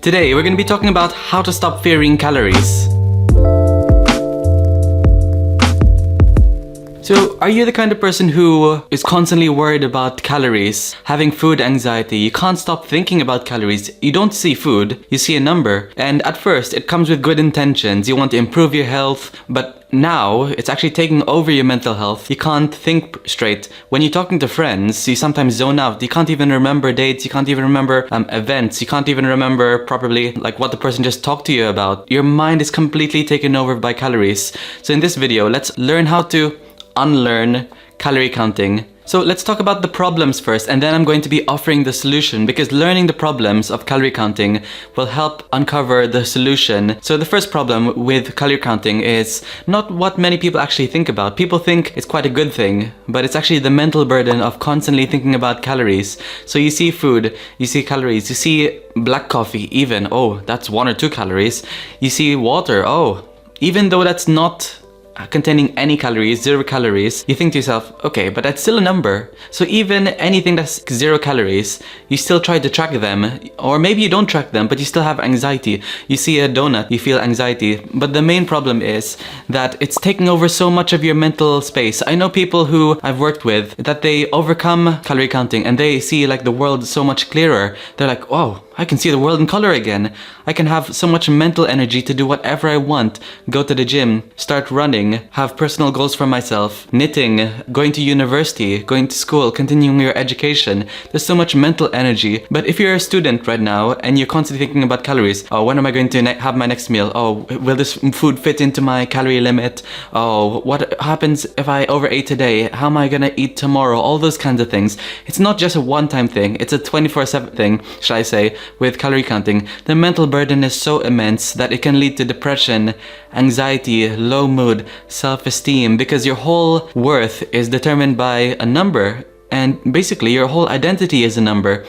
Today, we're going to be talking about how to stop fearing calories. So, are you the kind of person who is constantly worried about calories, having food anxiety? You can't stop thinking about calories. You don't see food, you see a number. And at first, it comes with good intentions. You want to improve your health, but now it's actually taking over your mental health. You can't think straight. When you're talking to friends, you sometimes zone out. You can't even remember dates. You can't even remember events. You can't even remember properly like what the person just talked to you about. Your mind is completely taken over by calories. So in this video, let's learn how to unlearn calorie counting. So let's talk about the problems first, and then I'm going to be offering the solution, because learning the problems of calorie counting will help uncover the solution. So the first problem with calorie counting is not what many people actually think about. People think it's quite a good thing, but it's actually the mental burden of constantly thinking about calories. So you see food, you see calories, you see black coffee even, oh, that's 1 or 2 calories. You see water, oh, even though that's not containing any calories, 0 calories, you think to yourself, okay, but that's still a number. So even anything that's 0 calories, you still try to track them, or maybe you don't track them, but you still have anxiety. You see a donut, you feel anxiety. But the main problem is that it's taking over so much of your mental space. I know people who I've worked with that they overcome calorie counting and they see like the world so much clearer. They're like, oh, I can see the world in color again. I can have so much mental energy to do whatever I want. Go to the gym, start running, have personal goals for myself, knitting, going to university, going to school, continuing your education. There's so much mental energy. But if you're a student right now and you're constantly thinking about calories, oh, when am I going to have my next meal? Oh, will this food fit into my calorie limit? Oh, what happens if I overate today? How am I gonna eat tomorrow? All those kinds of things. It's not just a one-time thing. It's a 24/7 thing, should I say, with calorie counting. The mental burden is so immense that it can lead to depression, anxiety, low mood, self-esteem, because your whole worth is determined by a number. And basically your whole identity is a number.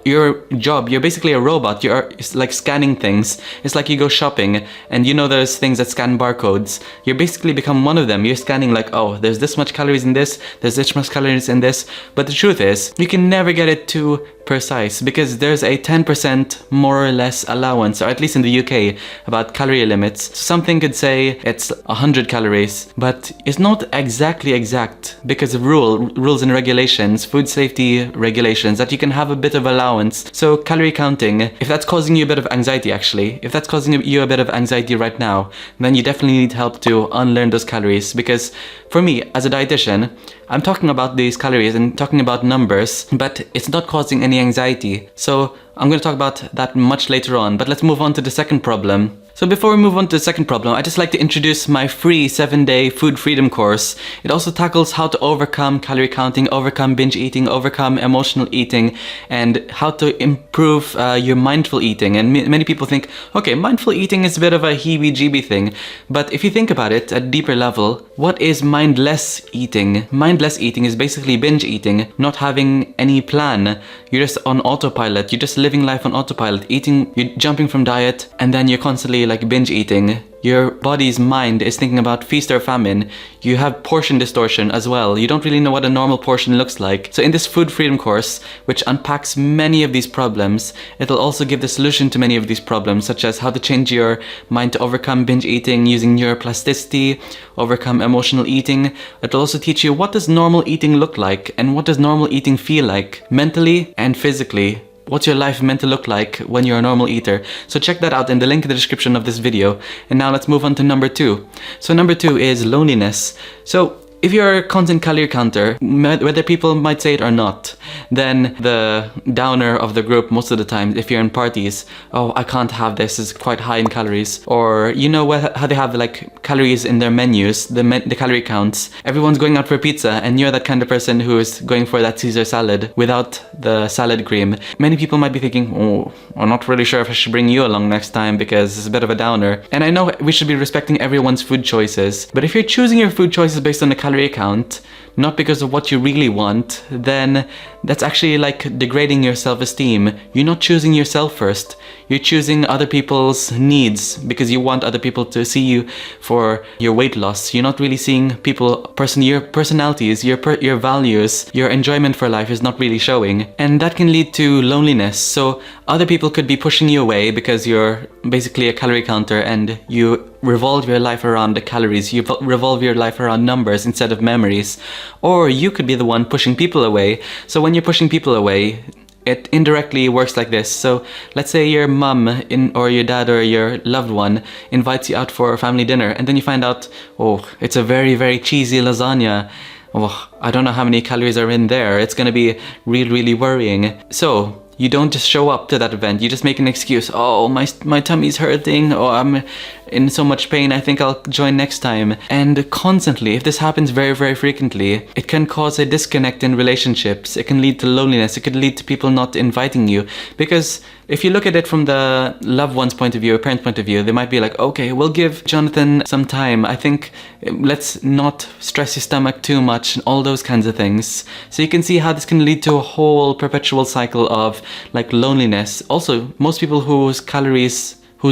Your job, you're basically a robot. It's like scanning things. It's like you go shopping and you know there's things that scan barcodes. You basically become one of them. You're scanning like, oh, there's this much calories in this, there's this much calories in this. But the truth is, you can never get it too precise, because there's a 10% more or less allowance, or at least in the UK, about calorie limits. So something could say it's 100 calories, but it's not exactly exact, because of rules and regulations, food safety regulations, that you can have a bit of allowance. So calorie counting, if that's causing you a bit of anxiety actually, if that's causing you a bit of anxiety right now, then you definitely need help to unlearn those calories. Because for me, as a dietitian, I'm talking about these calories and talking about numbers, but it's not causing any anxiety. So I'm going to talk about that much later on, but let's move on to the second problem. So before we move on to the second problem, I'd just like to introduce my free 7-day food freedom course. It also tackles how to overcome calorie counting, overcome binge eating, overcome emotional eating, and how to improve your mindful eating. And many people think, okay, mindful eating is a bit of a heebie-jeebie thing. But if you think about it at a deeper level, what is mindless eating? Mindless eating is basically binge eating, not having any plan. You're just on autopilot. You're just living life on autopilot, eating, you're jumping from diet, and then you're constantly like binge eating. Your body's mind is thinking about feast or famine. You have portion distortion as well. You don't really know what a normal portion looks like. So in this food freedom course, which unpacks many of these problems, it'll also give the solution to many of these problems, such as how to change your mind to overcome binge eating using neuroplasticity, overcome emotional eating. It'll also teach you what does normal eating look like and what does normal eating feel like mentally and physically. What's your life meant to look like when you're a normal eater? So check that out in the link in the description of this video. And now let's move on to number 2. So number 2 is loneliness. So if you're a content calorie counter, whether people might say it or not, then the downer of the group most of the time, if you're in parties, oh, I can't have this, it's quite high in calories. Or you know how they have like calories in their menus, the calorie counts. Everyone's going out for pizza and you're that kind of person who is going for that Caesar salad without the salad cream. Many people might be thinking, oh, I'm not really sure if I should bring you along next time because it's a bit of a downer. And I know we should be respecting everyone's food choices, but if you're choosing your food choices based on the calorie count, not because of what you really want, then that's actually like degrading your self-esteem. You're not choosing yourself first. You're choosing other people's needs because you want other people to see you for your weight loss. You're not really seeing people your personalities, your values, your enjoyment for life is not really showing. And that can lead to loneliness. So other people could be pushing you away because you're basically a calorie counter and you revolve your life around the calories, you revolve your life around numbers instead of memories. Or you could be the one pushing people away. So when you're pushing people away, it indirectly works like this. So let's say your mum or your dad or your loved one invites you out for a family dinner, and then you find out, oh, it's a very, very cheesy lasagna. Oh, I don't know how many calories are in there. It's gonna be really, really worrying. So you don't just show up to that event. You just make an excuse. Oh, my tummy's hurting. Oh, I'm in so much pain. I think I'll join next time. And constantly, if this happens very, very frequently, it can cause a disconnect in relationships. It can lead to loneliness. It could lead to people not inviting you. Because if you look at it from the loved one's point of view, or parent's point of view, they might be like, okay, we'll give Jonathan some time. I think let's not stress his stomach too much and all those kinds of things. So you can see how this can lead to a whole perpetual cycle of like loneliness. Also, most people whose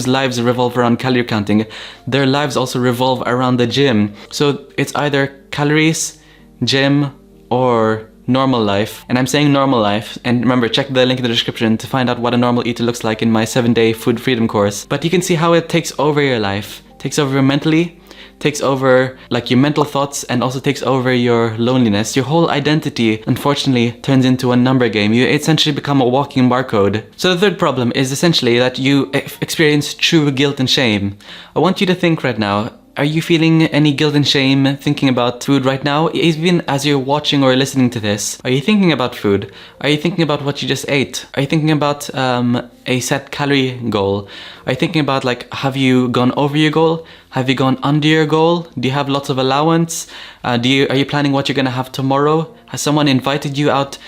lives revolve around calorie counting, their lives also revolve around the gym. So it's either calories, gym, or normal life. And I'm saying normal life. And remember, check the link in the description to find out what a normal eater looks like in my 7-day food freedom course. But you can see how it takes over your life. Takes over mentally, takes over like your mental thoughts, and also takes over your loneliness. Your whole identity, unfortunately, turns into a number game. You essentially become a walking barcode. So the third problem is essentially that you experience true guilt and shame. I want you to think right now, are you feeling any guilt and shame thinking about food right now? Even as you're watching or listening to this, are you thinking about food? Are you thinking about what you just ate? Are you thinking about a set calorie goal? Are you thinking about like, have you gone over your goal? Have you gone under your goal? Do you have lots of allowance? Are you planning what you're gonna have tomorrow? Has someone invited you out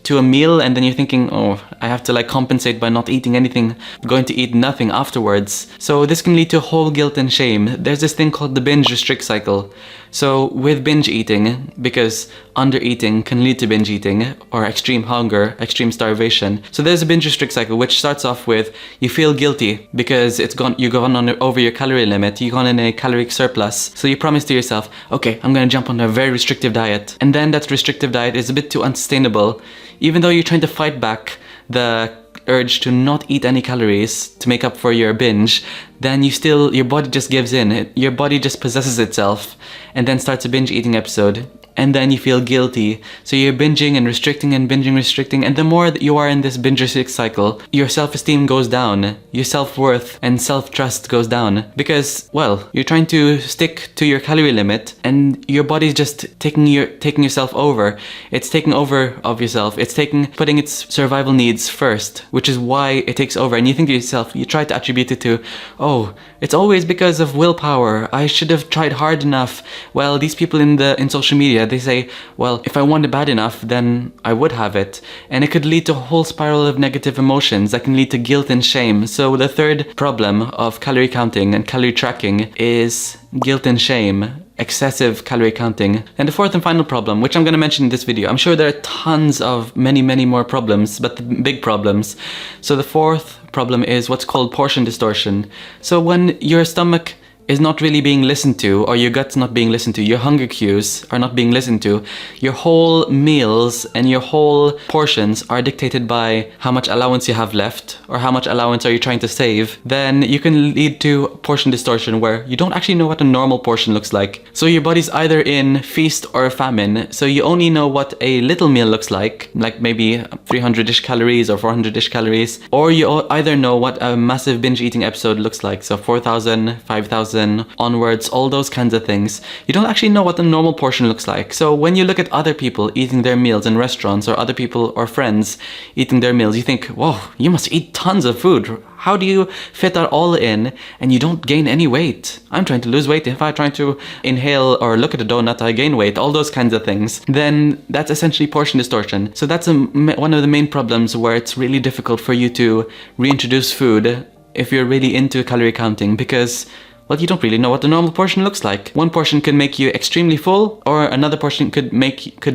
to a meal and then you're thinking, oh, I have to like compensate by not eating anything, going to eat nothing afterwards? So this can lead to whole guilt and shame. There's this thing called the binge restrict cycle. So with binge eating, because under eating can lead to binge eating or extreme hunger, extreme starvation. So there's a binge restrict cycle which starts off with you feel guilty because you've gone over your calorie limit, you've gone in a caloric surplus. So you promise to yourself, okay, I'm gonna jump on a very restrictive diet. And then that restrictive diet is a bit too unsustainable. Even though you're trying to fight back the urge to not eat any calories to make up for your binge, then your body just gives in. Your body just possesses itself and then starts a binge eating episode. And then you feel guilty. So you're binging and restricting and binging, restricting. And the more that you are in this binge restrict cycle, your self-esteem goes down. Your self-worth and self-trust goes down. Because, well, you're trying to stick to your calorie limit and your body's just taking yourself over. It's taking over of yourself. It's putting its survival needs first, which is why it takes over. And you think to yourself, you try to attribute it to, oh, it's always because of willpower. I should have tried hard enough. Well, these people in social media, they say, well, if I want it bad enough, then I would have it. And it could lead to a whole spiral of negative emotions that can lead to guilt and shame. So the third problem of calorie counting and calorie tracking is guilt and shame, excessive calorie counting. And the fourth and final problem, which I'm going to mention in this video, I'm sure there are tons of many more problems, but the big problems. So the fourth problem is what's called portion distortion. So when your stomach is not really being listened to, or your gut's not being listened to, your hunger cues are not being listened to, your whole meals and your whole portions are dictated by how much allowance you have left, or how much allowance are you trying to save, then you can lead to portion distortion where you don't actually know what a normal portion looks like. So your body's either in feast or famine, so you only know what a little meal looks like maybe 300-ish calories or 400-ish calories, or you either know what a massive binge eating episode looks like, so 4,000, 5,000, onwards, all those kinds of things. You don't actually know what the normal portion looks like. So when you look at other people eating their meals in restaurants, or other people or friends eating their meals, you think, whoa, you must eat tons of food. How do you fit that all in and you don't gain any weight? I'm trying to lose weight. If I try to inhale or look at a donut, I gain weight, all those kinds of things. Then that's essentially portion distortion. So that's one of the main problems where it's really difficult for you to reintroduce food if you're really into calorie counting, because well, you don't really know what the normal portion looks like. One portion could make you extremely full, or another portion could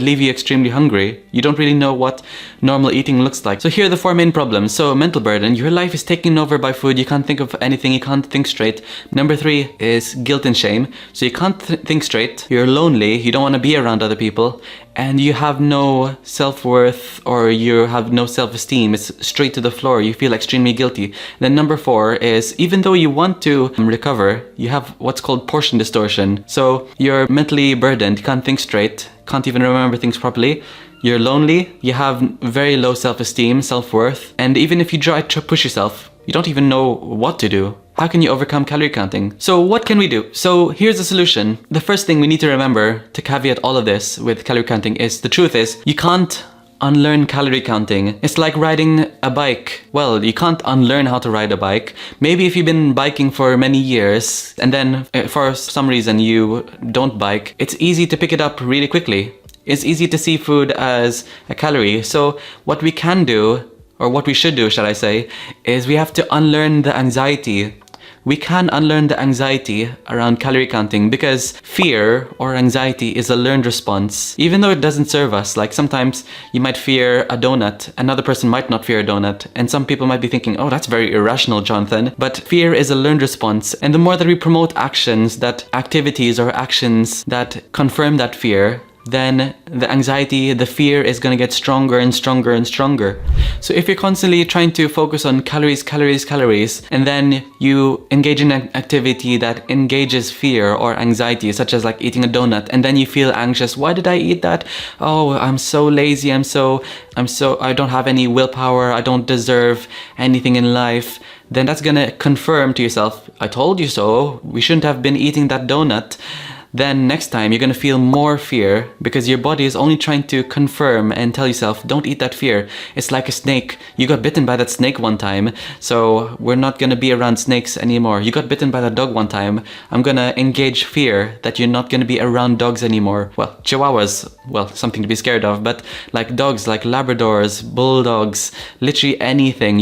leave you extremely hungry. You don't really know what normal eating looks like. So here are the 4 main problems. So mental burden. Your life is taken over by food. You can't think of anything. You can't think straight. Number 3 is guilt and shame. So you can't think straight. You're lonely. You don't want to be around other people. And you have no self-worth, or you have no self-esteem. It's straight to the floor. You feel extremely guilty. Then number 4 is, even though you want to recover, you have what's called portion distortion. So you're mentally burdened. You can't think straight. Can't even remember things properly. You're lonely. You have very low self-esteem, self-worth. And even if you try to push yourself, you don't even know what to do. How can you overcome calorie counting? So what can we do? So here's the solution. The first thing we need to remember to caveat all of this with calorie counting is, the truth is, you can't unlearn calorie counting. It's like riding a bike. Well, you can't unlearn how to ride a bike. Maybe if you've been biking for many years and then for some reason you don't bike, it's easy to pick it up really quickly. It's easy to see food as a calorie. So what we can do, or what we should do, shall I say, is we have to unlearn the anxiety. We can unlearn the anxiety around calorie counting, because fear or anxiety is a learned response. Even though it doesn't serve us, like sometimes you might fear a donut, another person might not fear a donut, and some people might be thinking, oh, that's very irrational, Jonathan. But fear is a learned response, and the more that we promote activities or actions that confirm that fear, then the anxiety, the fear is going to get stronger and stronger and stronger. So if you're constantly trying to focus on calories, and then you engage in an activity that engages fear or anxiety, such as like eating a donut, and then you feel anxious, why did I eat that? Oh, I'm so lazy, I don't have any willpower, I don't deserve anything in life. Then that's going to confirm to yourself, I told you so, we shouldn't have been eating that donut. Then next time you're going to feel more fear, because your body is only trying to confirm and tell yourself, don't eat that fear. It's like a snake. You got bitten by that snake one time, so we're not going to be around snakes anymore. You got bitten by that dog one time. I'm going to engage fear that you're not going to be around dogs anymore. Well, chihuahuas, well, something to be scared of, but like dogs, like Labradors, bulldogs, literally anything.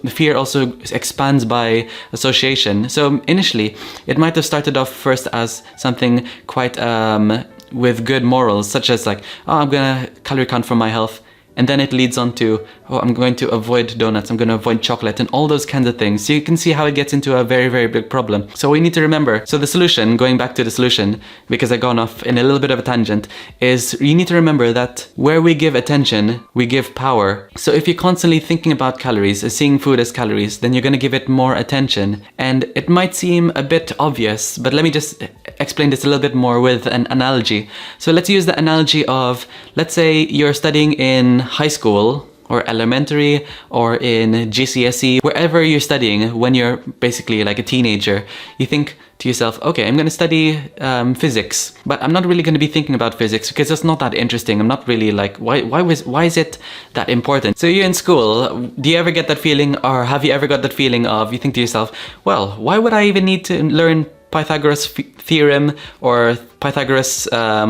Fear also expands by association. So initially, it might have started off first as something quite with good morals, such as like, oh, I'm gonna calorie count for my health, and then it leads on to, oh, I'm going to avoid donuts, I'm going to avoid chocolate, and all those kinds of things. So you can see how it gets into a very, very big problem. So we need to remember, so the solution, going back to the solution, because I've gone off in a little bit of a tangent, is you need to remember that where we give attention, we give power. So if you're constantly thinking about calories, seeing food as calories, then you're going to give it more attention. And it might seem a bit obvious, but let me just explain this a little bit more with an analogy. So let's use the analogy of, let's say you're studying in high school or elementary or in GCSE, wherever you're studying when you're basically like a teenager. You think to yourself, okay, I'm going to study physics, but I'm not really going to be thinking about physics because it's not that interesting. I'm not really like, why is it that important? So you're in school. Do you ever get that feeling, or have you ever got that feeling of, you think to yourself, well, why would I even need to learn Pythagoras theorem or Pythagoras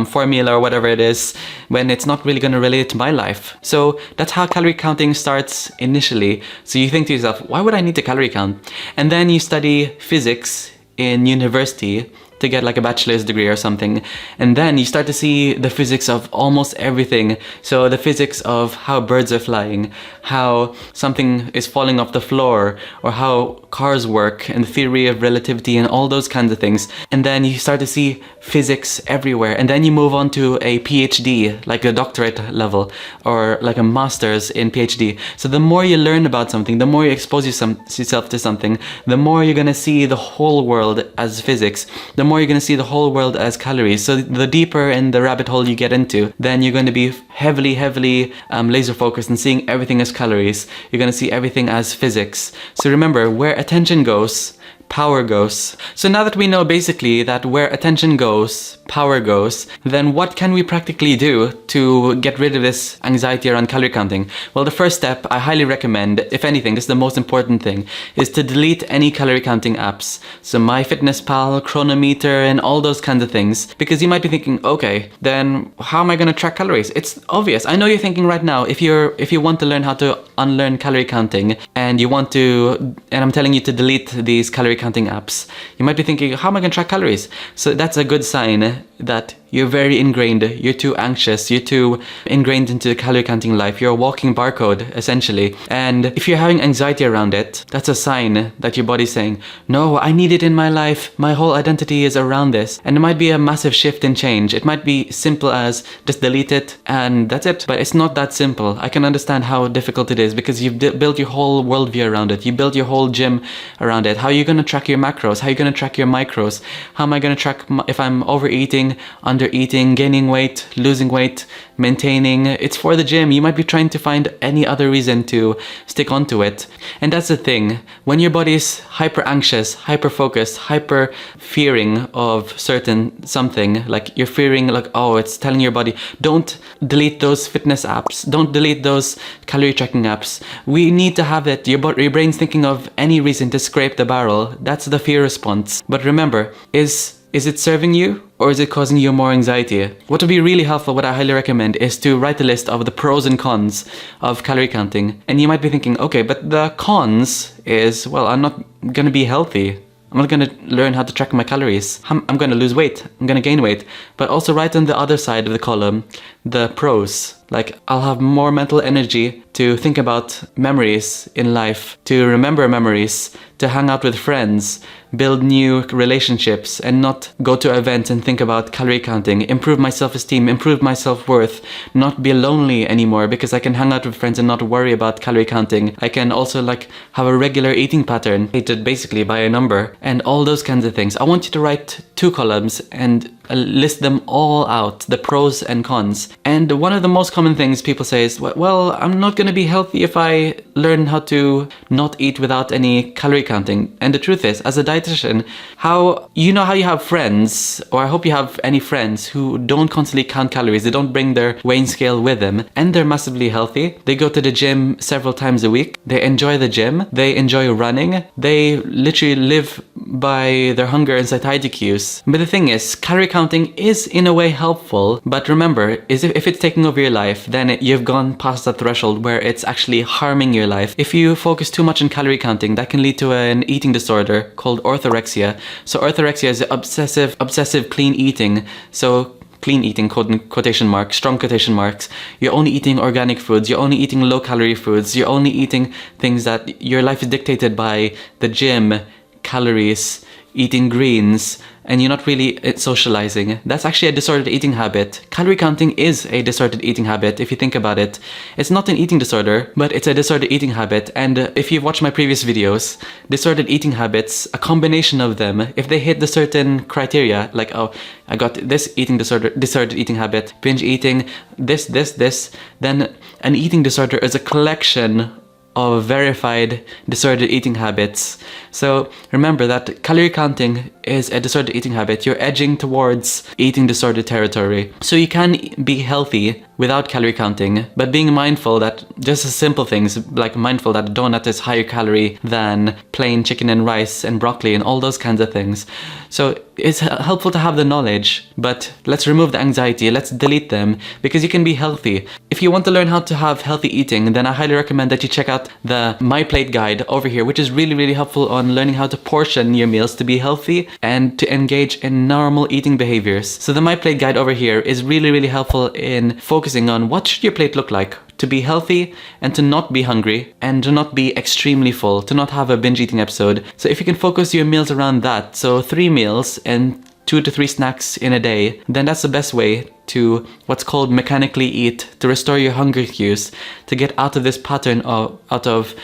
formula or whatever it is, when it's not really going to relate to my life? So that's how calorie counting starts initially. So you think to yourself, why would I need to calorie count? And then you study physics in university to get like a bachelor's degree or something, and then you start to see the physics of almost everything. So the physics of how birds are flying, how something is falling off the floor, or how cars work, and the theory of relativity, and all those kinds of things. And then you start to see physics everywhere, and then you move on to a PhD, like a doctorate level, or like a master's in PhD. So the more you learn about something, the more you expose yourself to something, the more you're gonna see the whole world as physics, the more you're going to see the whole world as calories. So the deeper in the rabbit hole you get into, then you're going to be heavily laser focused and seeing everything as calories. You're going to see everything as physics. So remember, where attention goes, power goes. So now that we know basically that where attention goes, power goes, then what can we practically do to get rid of this anxiety around calorie counting? Well, the first step I highly recommend, if anything, this is the most important thing, is to delete any calorie counting apps. So MyFitnessPal, Chronometer, and all those kinds of things. Because you might be thinking, okay, then how am I going to track calories? It's obvious. I know you're thinking right now, if you want to learn how to unlearn calorie counting and I'm telling you to delete these calorie counting apps, you might be thinking, how am I going to track calories? So that's a good sign that you're very ingrained, you're too anxious, you're too ingrained into the calorie counting life. You're a walking barcode, essentially. And if you're having anxiety around it, that's a sign that your body's saying, no, I need it in my life. My whole identity is around this. And it might be a massive shift in change. It might be simple as just delete it and that's it. But it's not that simple. I can understand how difficult it is because you've built your whole worldview around it. You built your whole gym around it. How are you going to track your macros? How are you going to track your micros? How am I going to track if I'm overeating, undereating, gaining weight, losing weight, maintaining? It's for the gym. You might be trying to find any other reason to stick onto it. And that's the thing. When your body is hyper anxious, hyper focused, hyper fearing of something, like you're fearing like, oh, it's telling your body, don't delete those fitness apps. Don't delete those calorie tracking apps. We need to have it. Your brain's thinking of any reason to scrape the barrel. That's the fear response. But remember, is it serving you or is it causing you more anxiety? What would be really helpful, what I highly recommend, is to write a list of the pros and cons of calorie counting. And you might be thinking, okay, but the cons is, well, I'm not going to be healthy. I'm not going to learn how to track my calories. I'm going to lose weight. I'm going to gain weight. But also write on the other side of the column the pros. Like, I'll have more mental energy to think about memories in life, to remember memories, to hang out with friends, build new relationships, and not go to events and think about calorie counting, improve my self-esteem, improve my self-worth, not be lonely anymore because I can hang out with friends and not worry about calorie counting. I can also like have a regular eating pattern, rated basically by a number, and all those kinds of things. I want you to write 2 columns and list them all out, the pros and cons. And one of the most common things people say is, well, I'm not going to be healthy if I learn how to not eat without any calorie counting. And the truth is, as a dietitian, how you have friends, or I hope you have any friends who don't constantly count calories, they don't bring their weighing scale with them, and they're massively healthy. They go to the gym several times a week. They enjoy the gym. They enjoy running. They literally live by their hunger and satiety cues. But the thing is, calorie counting is in a way helpful, but remember, if it's taking over your life, then you've gone past that threshold where it's actually harming your life. If you focus too much on calorie counting, that can lead to an eating disorder called orthorexia. So orthorexia is obsessive clean eating. So clean eating, quotation marks, strong quotation marks. You're only eating organic foods. You're only eating low calorie foods. You're only eating things that your life is dictated by the gym, calories, eating greens, and you're not really socializing. That's actually a disordered eating habit. Calorie counting is a disordered eating habit if you think about it. It's not an eating disorder, but it's a disordered eating habit. And if you've watched my previous videos, disordered eating habits, a combination of them, if they hit the certain criteria, like, oh, I got this eating disordered eating habit, binge eating, this, then an eating disorder is a collection of verified disordered eating habits. So remember that calorie counting is a disordered eating habit. You're edging towards eating disorder territory. So you can be healthy without calorie counting, but being mindful that just simple things, like mindful that a donut is higher calorie than plain chicken and rice and broccoli and all those kinds of things. So it's helpful to have the knowledge, but let's remove the anxiety, let's delete them, because you can be healthy. If you want to learn how to have healthy eating, then I highly recommend that you check out the My Plate guide over here, which is really, really helpful on learning how to portion your meals to be healthy and to engage in normal eating behaviors. So the My Plate guide over here is really, really helpful in focusing on what should your plate look like to be healthy and to not be hungry and to not be extremely full, to not have a binge eating episode. So if you can focus your meals around that, so 3 meals and 2 to 3 snacks in a day, then that's the best way to what's called mechanically eat, to restore your hunger cues, to get out of this pattern of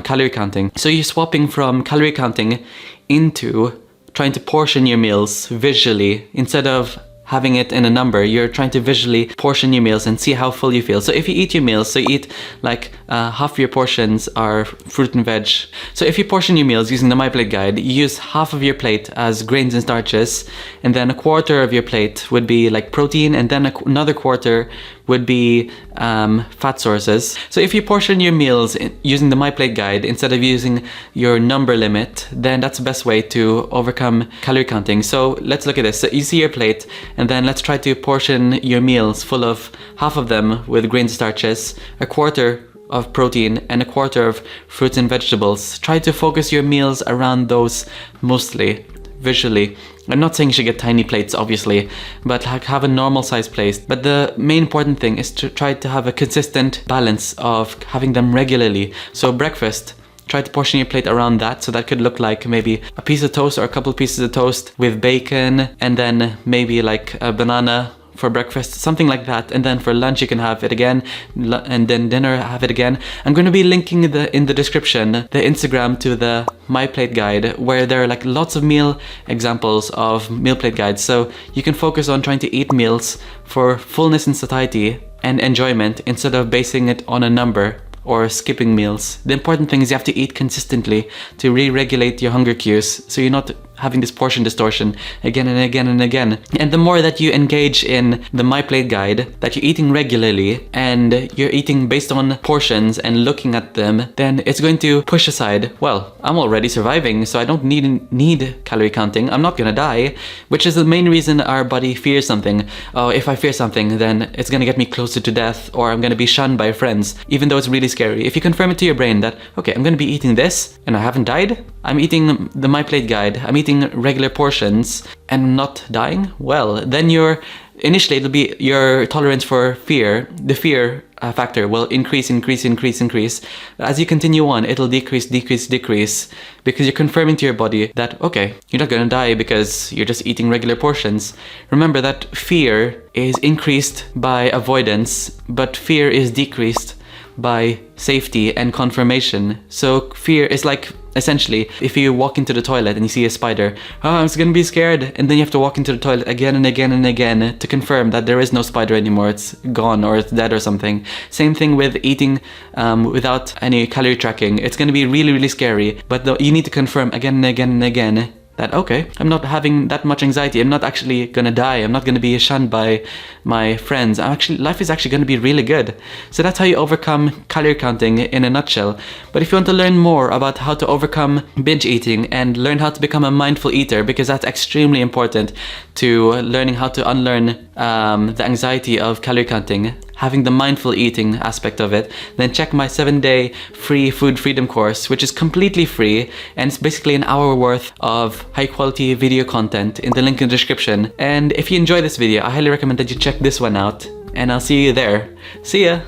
calorie counting. So you're swapping from calorie counting into trying to portion your meals visually instead of having it in a number. You're trying to visually portion your meals and see how full you feel. So if you eat your meals, so you eat like half your portions are fruit and veg. So if you portion your meals using the My Plate guide, you use half of your plate as grains and starches, and then a quarter of your plate would be like protein, and then another quarter would be fat sources. So if you portion your meals using the My Plate guide instead of using your number limit, then that's the best way to overcome calorie counting. So let's look at this. So you see your plate, and then let's try to portion your meals full of half of them with grains and starches, a quarter of protein and a quarter of fruits and vegetables. Try to focus your meals around those mostly, visually. I'm not saying you should get tiny plates, obviously, but have a normal size plate. But the main important thing is to try to have a consistent balance of having them regularly. So breakfast, try to portion your plate around that. So that could look like maybe a piece of toast or a couple pieces of toast with bacon, and then maybe like a banana for breakfast, something like that. And then for lunch you can have it again, and then dinner have it again. I'm going to be linking in the description the Instagram to the My Plate Guide, where there are like lots of meal examples of meal plate guides, so you can focus on trying to eat meals for fullness and satiety and enjoyment instead of basing it on a number or skipping meals. The important thing is you have to eat consistently to re-regulate your hunger cues, so you're not having this portion distortion again and again and again. And the more that you engage in the My Plate Guide, that you're eating regularly and you're eating based on portions and looking at them, then it's going to push aside, well, I'm already surviving, so I don't need calorie counting, I'm not gonna die, which is the main reason our body fears something. Oh, if I fear something, then it's gonna get me closer to death, or I'm gonna be shunned by friends, even though it's really scary. If you confirm it to your brain that, okay, I'm gonna be eating this and I haven't died, I'm eating the My Plate Guide, I'm eating regular portions and not dying, well, then initially it'll be your tolerance for fear, the fear factor will increase. As you continue on, it'll decrease, because you're confirming to your body that, okay, you're not gonna die because you're just eating regular portions. Remember that fear is increased by avoidance, but fear is decreased by safety and confirmation. So fear is like, essentially, if you walk into the toilet and you see a spider, oh, I'm just gonna be scared, and then you have to walk into the toilet again and again and again to confirm that there is no spider anymore, it's gone or it's dead or something. Same thing with eating without any calorie tracking. It's gonna be really scary, but you need to confirm again and again and again that, okay, I'm not having that much anxiety, I'm not actually gonna die, I'm not gonna be shunned by my friends, life is actually gonna be really good. So that's how you overcome calorie counting in a nutshell. But if you want to learn more about how to overcome binge eating and learn how to become a mindful eater, because that's extremely important to learning how to unlearn the anxiety of calorie counting, having the mindful eating aspect of it, then check my 7-day free food freedom course, which is completely free, and it's basically an hour worth of high quality video content in the link in the description. And if you enjoy this video, I highly recommend that you check this one out, and I'll see you there. See ya!